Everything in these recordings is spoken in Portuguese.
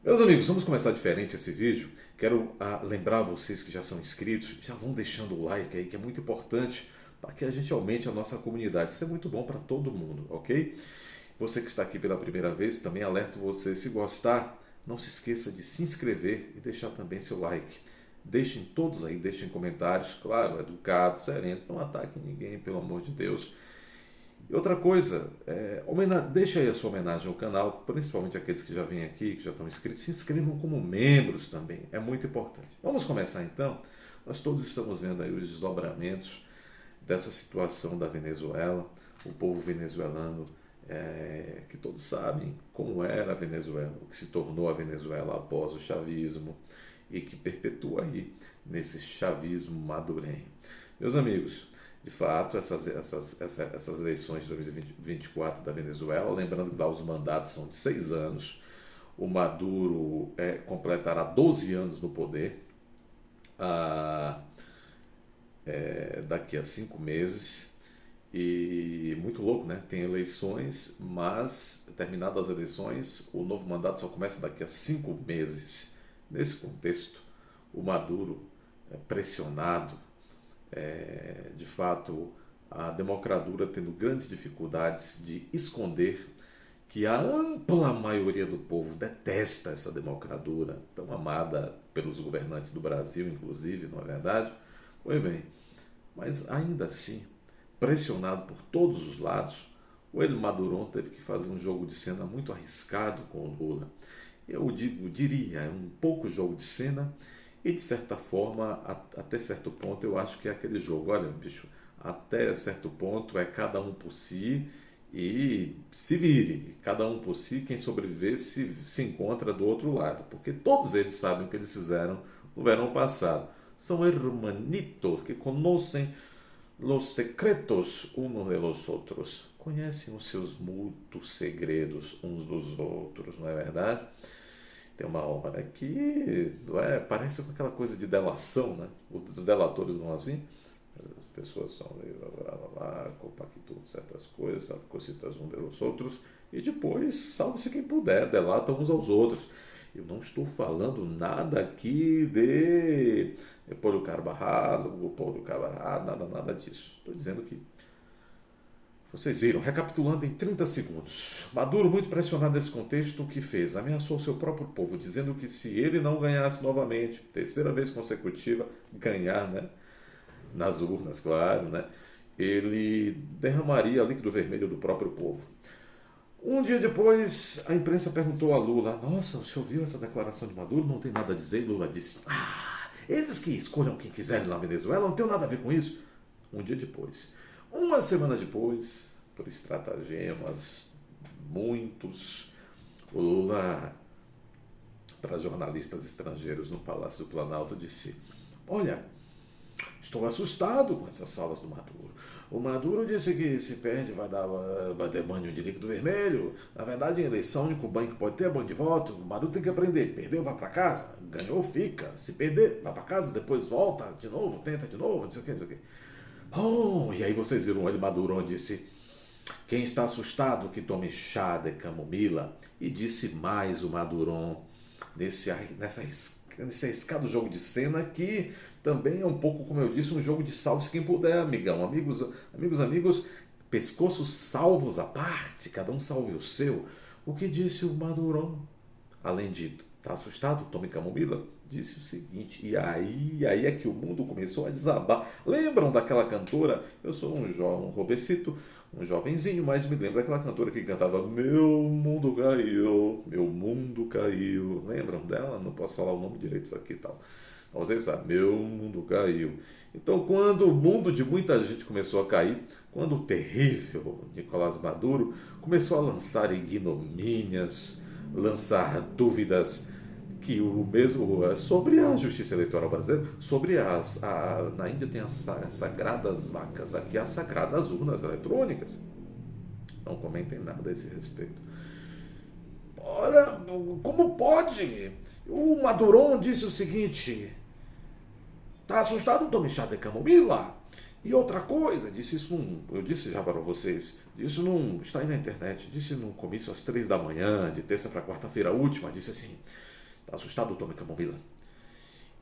Meus amigos, vamos começar diferente esse vídeo. Quero lembrar vocês que já são inscritos, já vão deixando o like aí, que é muito importante para que a gente aumente a nossa comunidade. Isso é muito bom para todo mundo, ok? Você que está aqui pela primeira vez, também alerto você, se gostar, não se esqueça de se inscrever e deixar também seu like. Deixem todos aí, deixem comentários, claro, educados, serenos, não ataquem ninguém, pelo amor de Deus. E outra coisa, deixa aí a sua homenagem ao canal, principalmente aqueles que já vêm aqui, que já estão inscritos, se inscrevam como membros também, é muito importante. Vamos começar então? Nós todos estamos vendo aí os desdobramentos dessa situação da Venezuela, o povo venezuelano, que todos sabem como era a Venezuela, o que se tornou a Venezuela após o chavismo e que perpetua aí nesse chavismo madurenho. Meus amigos, de fato, essas eleições de 2024 da Venezuela, lembrando que lá os mandatos são de 6 anos, o Maduro completará 12 anos no poder daqui a 5 meses. E muito louco, né? Tem eleições, mas terminadas as eleições, o novo mandato só começa daqui a 5 meses. Nesse contexto, o Maduro é pressionado, de fato, a democratura tendo grandes dificuldades de esconder que a ampla maioria do povo detesta essa democratura, tão amada pelos governantes do Brasil, inclusive, não é verdade? Pois bem, mas ainda assim, pressionado por todos os lados, o El Maduro teve que fazer um jogo de cena muito arriscado com o Lula. Diria, é um pouco jogo de cena e, de certa forma, até certo ponto, eu acho que é aquele jogo, olha, bicho, até certo ponto é cada um por si e se vire, cada um por si, quem sobreviver se encontra do outro lado, porque todos eles sabem o que eles fizeram no verão passado. São hermanitos que conhecem os secretos uns de los outros, conhecem os seus muitos segredos uns dos outros, não é verdade? Tem uma hora que parece com aquela coisa de delação, né? Os delatores não assim. As pessoas são compactuam certas coisas, sabe, cositas uns dos outros, e depois, salve-se quem puder, delatam uns aos outros. Eu não estou falando nada aqui de Paulo Carvalho, nada disso. Estou dizendo que vocês viram, recapitulando em 30 segundos. Maduro, muito pressionado nesse contexto, o que fez? Ameaçou seu próprio povo, dizendo que se ele não ganhasse novamente, terceira vez consecutiva, ganhar, né? Nas urnas, claro, né? Ele derramaria líquido vermelho do próprio povo. Um dia depois, a imprensa perguntou a Lula: nossa, o senhor viu essa declaração de Maduro? Não tem nada a dizer. E Lula disse: eles que escolham quem quiserem na Venezuela, não tem nada a ver com isso. Um dia depois. Uma semana depois, por estratagemas muitos, o Lula, para jornalistas estrangeiros no Palácio do Planalto, disse: olha, estou assustado com essas falas do Maduro. O Maduro disse que se perde vai ter banho de líquido vermelho. Na verdade, em eleição, o único banho que pode ter é banho de voto. O Maduro tem que aprender. Perdeu, vai para casa. Ganhou, fica. Se perder, vai para casa, depois volta de novo, tenta de novo, não sei o que, não sei o que. Bom, e aí vocês viram ele Maduro disse: quem está assustado que tome chá de camomila. E disse mais o Maduro nesse arriscado jogo de cena que também é um pouco, como eu disse, um jogo de salve-se quem puder, amigão. Amigos, pescoços salvos à parte, cada um salve o seu. O que disse o Maduro? Além de tá assustado, tome camomila, disse o seguinte, e aí é que o mundo começou a desabar. Lembram daquela cantora? Eu sou um robecito, um jovenzinho, mas me lembro daquela cantora que cantava Meu mundo caiu, meu mundo caiu. Lembram dela? Não posso falar o nome direito isso aqui e tal. Vocês sabem, meu mundo caiu. Então, quando o mundo de muita gente começou a cair, quando o terrível Nicolás Maduro começou a lançar ignomínias, lançar dúvidas que o mesmo sobre a justiça eleitoral brasileira, na Índia tem as sagradas vacas, aqui as sagradas urnas eletrônicas. Não comentem nada a esse respeito. Ora, como pode? O Maduro disse o seguinte: tá assustado? Tome chá de camomila. E outra coisa, eu disse já para vocês, isso não está aí na internet, disse num comício às 3 da manhã, de terça para quarta-feira última, disse assim: assustado, tome camomila.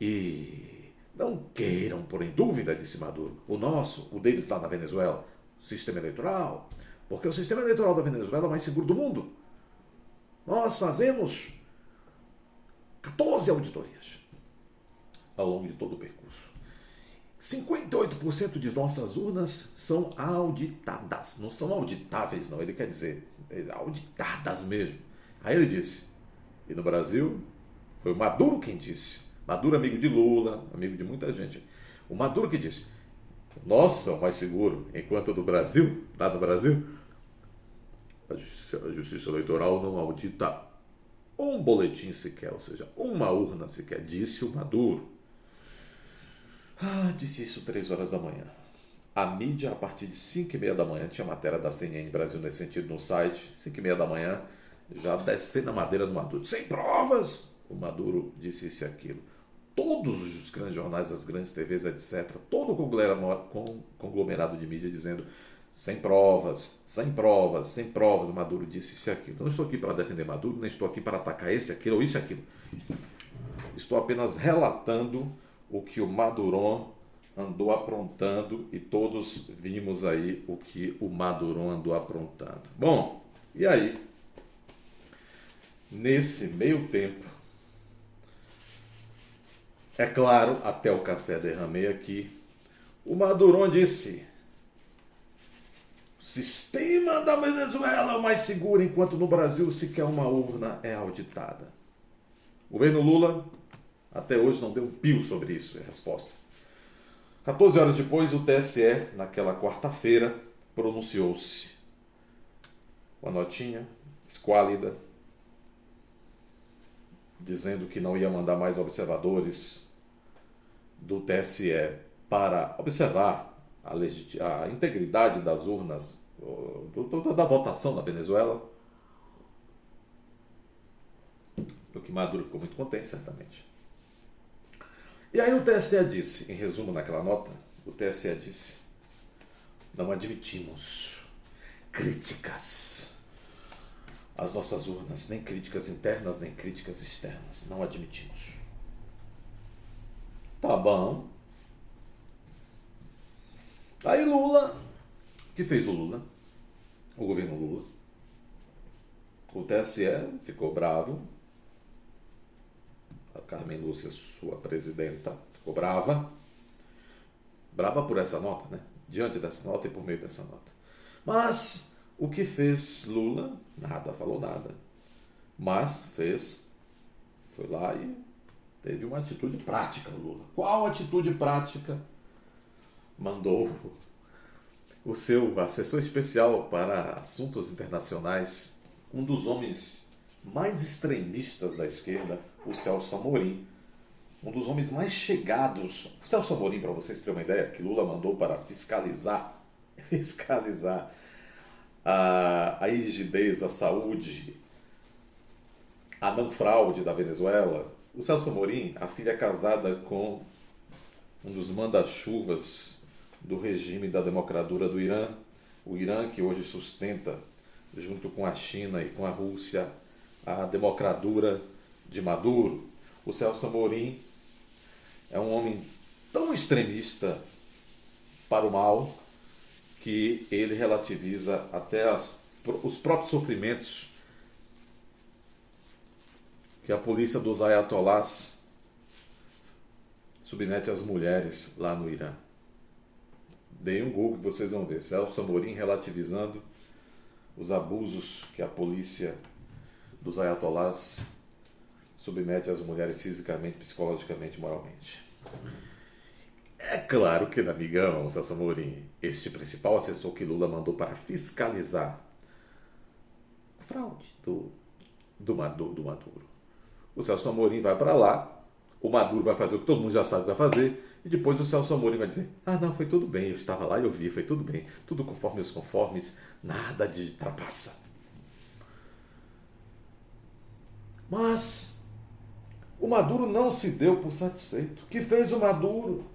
E não queiram pôr em dúvida, disse Maduro, o deles lá na Venezuela, o sistema eleitoral, porque o sistema eleitoral da Venezuela é o mais seguro do mundo. Nós fazemos 14 auditorias ao longo de todo o percurso. 58% de nossas urnas são auditadas. Não são auditáveis, não. Ele quer dizer auditadas mesmo. Aí ele disse, e no Brasil, foi o Maduro quem disse. Maduro, amigo de Lula, amigo de muita gente. O Maduro que disse, nossa, é o mais seguro, enquanto do Brasil, lá no Brasil, a justiça eleitoral não audita um boletim sequer, ou seja, uma urna sequer, disse o Maduro. Disse isso 3 horas da manhã. A mídia, a partir de 5h30 da manhã, tinha matéria da CNN Brasil nesse sentido no site, 5h30 da manhã, já descendo a madeira do Maduro. Sem provas! O Maduro disse isso e aquilo. Todos os grandes jornais, as grandes TVs, etc., todo o conglomerado de mídia dizendo sem provas, sem provas, sem provas, Maduro disse isso e aquilo. Eu não estou aqui para defender Maduro, nem estou aqui para atacar esse, aquilo ou isso e aquilo. Estou apenas relatando o que o Maduron andou aprontando e todos vimos aí o que o Maduron andou aprontando. Bom, e aí, nesse meio tempo, é claro, até o café derramei aqui, o Maduron disse: o sistema da Venezuela é o mais seguro, enquanto no Brasil sequer uma urna é auditada. O governo Lula até hoje não deu um pio sobre isso, é a resposta. 14 horas depois, o TSE, naquela quarta-feira, pronunciou-se. Uma notinha esquálida, dizendo que não ia mandar mais observadores do TSE para observar a integridade das urnas, da votação na Venezuela. O que Maduro ficou muito contente, certamente. E aí o TSE disse, em resumo naquela nota, o TSE disse: não admitimos críticas às nossas urnas, nem críticas internas, nem críticas externas. Não admitimos. Tá bom. Aí Lula, o que fez o Lula? O governo Lula. O TSE ficou bravo. A Carmen Lúcia, sua presidenta, ficou brava. Brava por essa nota, né? Diante dessa nota e por meio dessa nota. Mas o que fez Lula? Nada, falou nada. Mas foi lá e teve uma atitude prática, Lula. Qual atitude prática? Mandou o seu assessor especial para assuntos internacionais, um dos homens mais extremistas da esquerda, o Celso Amorim, um dos homens mais chegados. O Celso Amorim, para vocês terem uma ideia, que Lula mandou para fiscalizar a rigidez, a saúde, a não fraude da Venezuela. O Celso Amorim, a filha é casada com um dos manda-chuvas do regime da democratura do Irã, o Irã que hoje sustenta, junto com a China e com a Rússia, a democratura de Maduro. O Celso Amorim é um homem tão extremista para o mal que ele relativiza até os próprios sofrimentos que a polícia dos ayatolás submete às mulheres lá no Irã. Deem um Google que vocês vão ver. Celso Amorim relativizando os abusos que a polícia dos ayatolás submete às mulheres fisicamente, psicologicamente, moralmente. É claro que, amigão, Celso Amorim, este principal assessor que Lula mandou para fiscalizar a fraude do Maduro. O Celso Amorim vai para lá, o Maduro vai fazer o que todo mundo já sabe que vai fazer, e depois o Celso Amorim vai dizer: não, foi tudo bem, eu estava lá e eu vi, foi tudo bem, tudo conforme os conformes, nada de trapaça. Mas o Maduro não se deu por satisfeito. O que fez o Maduro?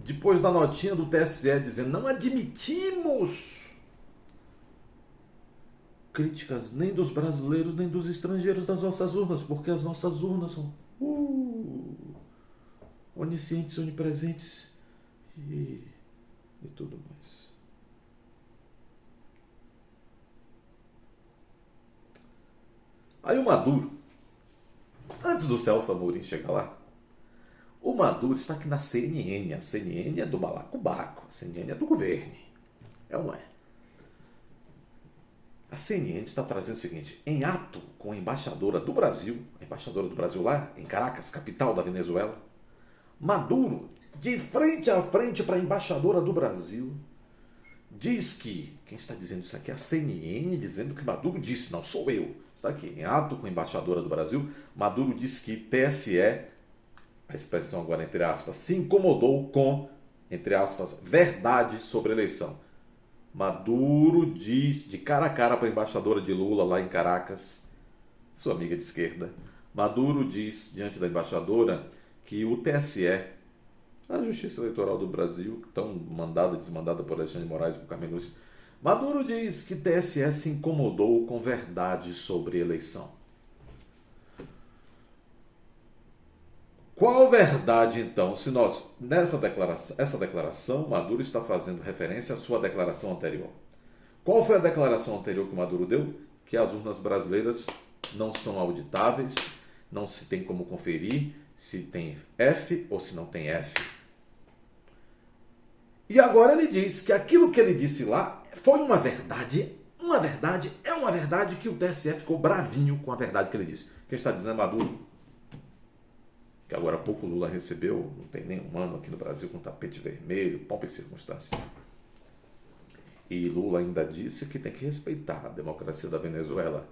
Depois da notinha do TSE dizendo: não admitimos críticas nem dos brasileiros nem dos estrangeiros das nossas urnas, porque as nossas urnas são oniscientes, onipresentes e tudo mais. Aí o Maduro, antes do Celso Amorim chegar lá, o Maduro está aqui na CNN. A CNN é do balacobaco, a CNN é do governo. É ou não é? A CNN está trazendo o seguinte: em ato com a embaixadora do Brasil lá em Caracas, capital da Venezuela, Maduro, de frente a frente para a embaixadora do Brasil, diz que, quem está dizendo isso aqui é a CNN, dizendo que Maduro disse, não sou eu. Está aqui, em ato com a embaixadora do Brasil, Maduro diz que TSE, a expressão agora entre aspas, se incomodou com, entre aspas, verdade sobre a eleição. Maduro diz de cara a cara para a embaixadora de Lula lá em Caracas, sua amiga de esquerda, Maduro diz diante da embaixadora que o TSE, a Justiça Eleitoral do Brasil, tão mandada e desmandada por Alexandre de Moraes e por Carmen Lúcia, Maduro diz que TSE se incomodou com verdade sobre a eleição. Qual verdade, então, se nós, essa declaração, Maduro está fazendo referência à sua declaração anterior. Qual foi a declaração anterior que Maduro deu? Que as urnas brasileiras não são auditáveis, não se tem como conferir se tem F ou se não tem F. E agora ele diz que aquilo que ele disse lá foi uma verdade que o TSE ficou bravinho com a verdade que ele disse. Quem está dizendo é Maduro, que agora há pouco Lula recebeu, não tem nem um ano aqui no Brasil, com tapete vermelho, pompa e circunstância. E Lula ainda disse que tem que respeitar a democracia da Venezuela.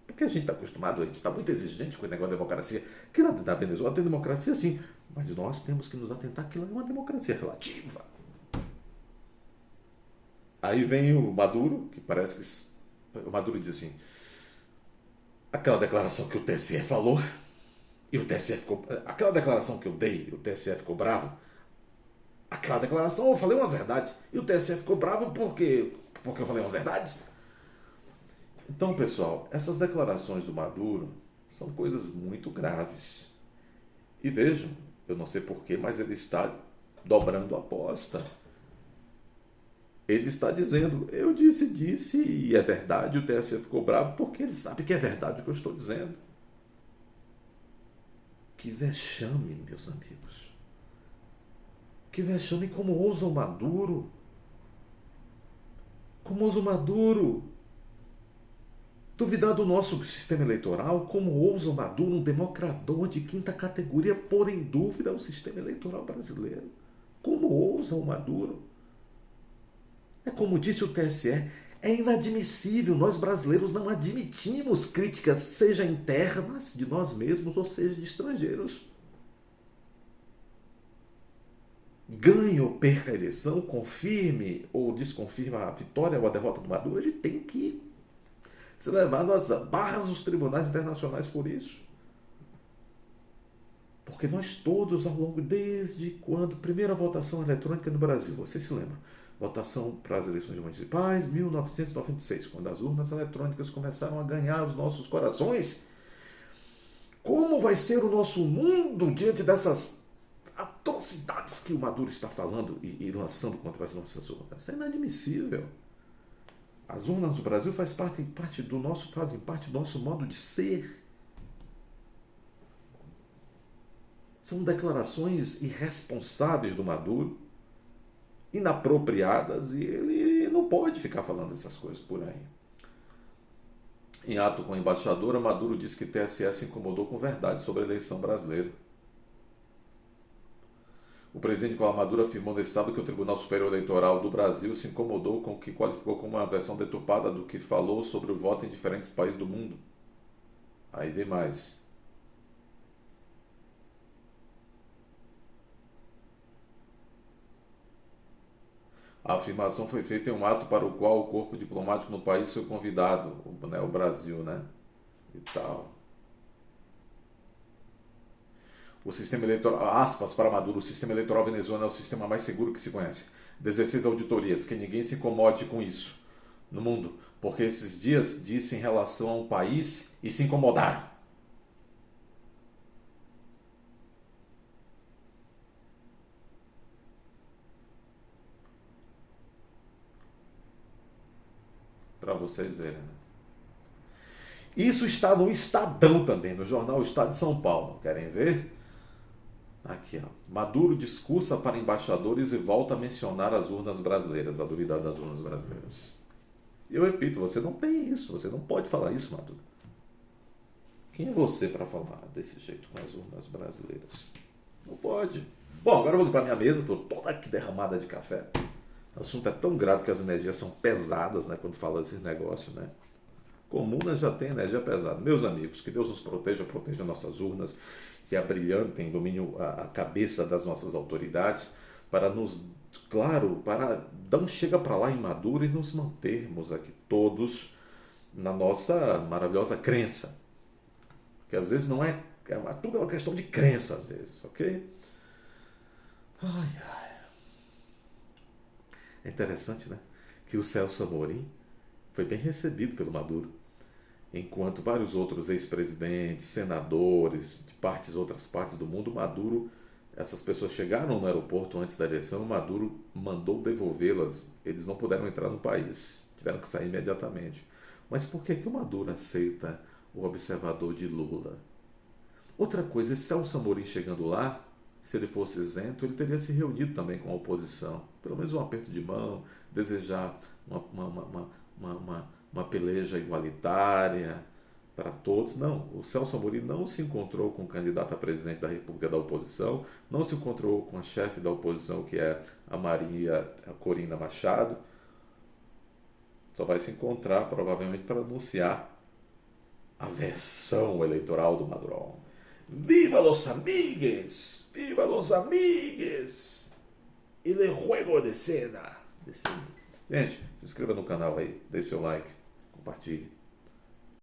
Porque a gente está acostumado, a gente está muito exigente com o negócio da democracia. Que na Venezuela tem democracia sim, mas nós temos que nos atentar que ela é uma democracia relativa. Aí vem o Maduro, que parece que... O Maduro diz assim, aquela declaração que o TSE falou, e o TSE ficou... Aquela declaração que eu dei, o TSE ficou bravo. Aquela declaração eu falei umas verdades, e o TSE ficou bravo porque eu falei umas verdades. Então, pessoal, essas declarações do Maduro são coisas muito graves. E vejam, eu não sei porquê, mas ele está dobrando a aposta. Ele está dizendo, eu disse, e é verdade, o TSE ficou bravo porque ele sabe que é verdade o que eu estou dizendo. Que vexame, meus amigos. Que vexame, como ousa o Maduro. Como ousa o Maduro duvidar do nosso sistema eleitoral, como ousa o Maduro, um democrador de quinta categoria, pôr em dúvida o sistema eleitoral brasileiro. Como ousa o Maduro? É como disse o TSE, é inadmissível, nós brasileiros não admitimos críticas, seja internas de nós mesmos ou seja de estrangeiros. Ganhe ou perca a eleição, confirme ou desconfirme a vitória ou a derrota do Maduro, ele tem que ser levado às barras dos tribunais internacionais por isso. Porque nós todos, ao longo, desde quando, primeira votação eletrônica no Brasil, você se lembra? Votação para as eleições municipais, 1996, quando as urnas eletrônicas começaram a ganhar os nossos corações. Como vai ser o nosso mundo diante dessas atrocidades que o Maduro está falando e lançando contra as nossas urnas? É inadmissível. As urnas do Brasil fazem parte do nosso modo de ser. São declarações irresponsáveis do Maduro, inapropriadas, e ele não pode ficar falando essas coisas por aí. Em ato com a embaixadora, Maduro disse que TSE se incomodou com verdade sobre a eleição brasileira. O presidente Nicolás Maduro afirmou nesse sábado que o Tribunal Superior Eleitoral do Brasil se incomodou com o que qualificou como uma versão deturpada do que falou sobre o voto em diferentes países do mundo. Aí vem mais. A afirmação foi feita em um ato para o qual o corpo diplomático no país foi convidado, o Brasil, e tal. O sistema eleitoral, aspas para Maduro, o sistema eleitoral venezuelano é o sistema mais seguro que se conhece. 16 auditorias, que ninguém se incomode com isso no mundo. porque esses dias disse em relação a um país e se incomodaram. Para vocês verem, né? Isso está no Estadão também, no jornal Estado de São Paulo. Querem ver? Aqui, ó. Maduro discursa para embaixadores e volta a mencionar as urnas brasileiras, a duvidar das urnas brasileiras. Eu repito, você não tem isso, você não pode falar isso, Maduro. Quem é você para falar desse jeito com as urnas brasileiras? Não pode. Bom, agora eu vou limpar minha mesa, estou toda aqui derramada de café. O assunto é tão grave que as energias são pesadas, né, quando fala desse negócio, né? Comunas já tem energia pesada. Meus amigos, que Deus nos proteja, proteja nossas urnas, que abrilhantem, domine a cabeça das nossas autoridades, para nos, claro, para dar um chega para lá em Maduro e nos mantermos aqui todos na nossa maravilhosa crença. Que às vezes não é, tudo é uma questão de crença, às vezes, ok? Ai, ai. É interessante, né? Que o Celso Amorim foi bem recebido pelo Maduro, enquanto vários outros ex-presidentes, senadores de outras partes do mundo, Maduro, essas pessoas chegaram no aeroporto antes da eleição, Maduro mandou devolvê-las, eles não puderam entrar no país, tiveram que sair imediatamente. Mas por que o Maduro aceita o observador de Lula? Outra coisa, esse Celso Amorim chegando lá, se ele fosse isento, ele teria se reunido também com a oposição, pelo menos um aperto de mão, desejar uma peleja igualitária para todos. Não, o Celso Amorim não se encontrou com o candidato a presidente da República da oposição, não se encontrou com a chefe da oposição, que é a Corina Machado. Só vai se encontrar provavelmente para anunciar a versão eleitoral do Maduro. ¡Viva los amigues! ¡Viva los amigues! El juego de cena. Gente, se inscreva no canal aí, dê seu like, compartilhe.